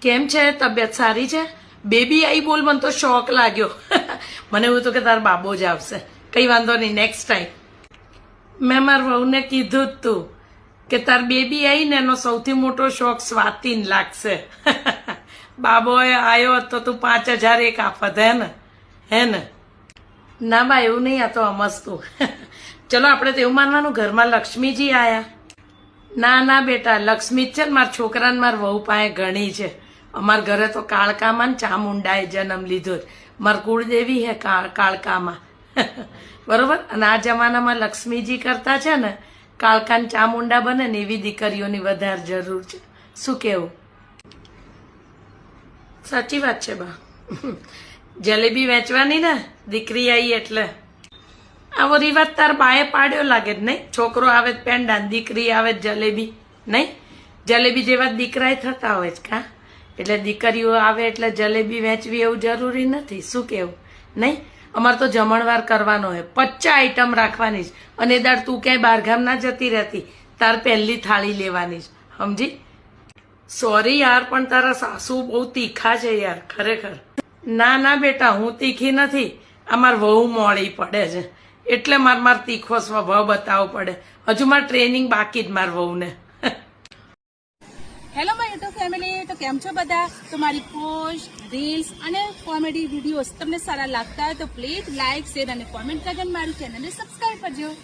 કેમ છે? તબિયત સારી છે? બેબી આઈ બોલ, મને તો શોખ લાગ્યો. મને એવું તો કે તાર બાબો જ આવશે. કઈ વાંધો નહીં, નેક્સ્ટ ટાઈમ. મેં મારા વહુને કીધું જ તું કે તાર બેબી આઈ ને એનો સૌથી મોટો શોખ સ્વાતિન લાગશે. બાબો આવ્યો તો તું 5000 એક આફત હે ને? ના બા, એવું નહીં, આ તો અમસ્તું. ચલો આપણે તો એવું માનવાનું ઘરમાં લક્ષ્મીજી આયા. ના ના બેટા, લક્ષ્મી જ છે ને મારા છોકરાને મારા વહુ પાસે ઘણી છે. અમારા ઘરે તો કાળકામાં ને ચામુંડાએ જન્મ લીધો. મારી કુળદેવી હે કાળકામાં. બરોબર. અને આ જમાનામાં લક્ષ્મીજી કરતા છે ને કાળકા ને ચામુંડા બને ને એવી દીકરીઓની વધારે જરૂર છે. શું કેવું? સાચી વાત છે બા. જલેબી વેચવાની ને દીકરી આવી એટલે. આવો રિવાજ તાર બાએ પાડ્યો લાગે જ નહીં? છોકરો આવે પેંડા, દીકરી આવે જલેબી, નહીં? જલેબી જેવા દીકરાએ થતા હોય જ કા? એટલે દીકરીઓ આવે એટલે જલેબી વેચવી એવું જરૂરી નથી. શું કેવું? નહીં? અમારે તો જમણવાર કરવાનો હોય, 50 આઈટમ રાખવાની જ. અને દાડ તું ક્યાંય બહારગામ ના જતી રહેતી, તાર પહેલી થાળી લેવાની જ. સમજી? સોરી યાર, પણ તારા સાસુ બહુ તીખા છે યાર, ખરેખર. ના ના બેટા, હું તીખી નથી. અમાર વહુ મોડી પડે છે એટલે માર તીખો સ્વભાવ બતાવવો પડે. હજુ મારે ટ્રેનિંગ બાકી જ માર વહુને. હેલો માય યુટ્યુબ ફેમિલી, તો કેમ છો બધા? તો મારી પોસ્ટ, રીલ્સ અને કોમેડી વિડીયોઝ તમને સારા લાગતા હોય તો પ્લીઝ લાઇક, શેર અને કોમેન્ટ કરીને મારી ચેનલને સબસ્ક્રાઇબ કરજો.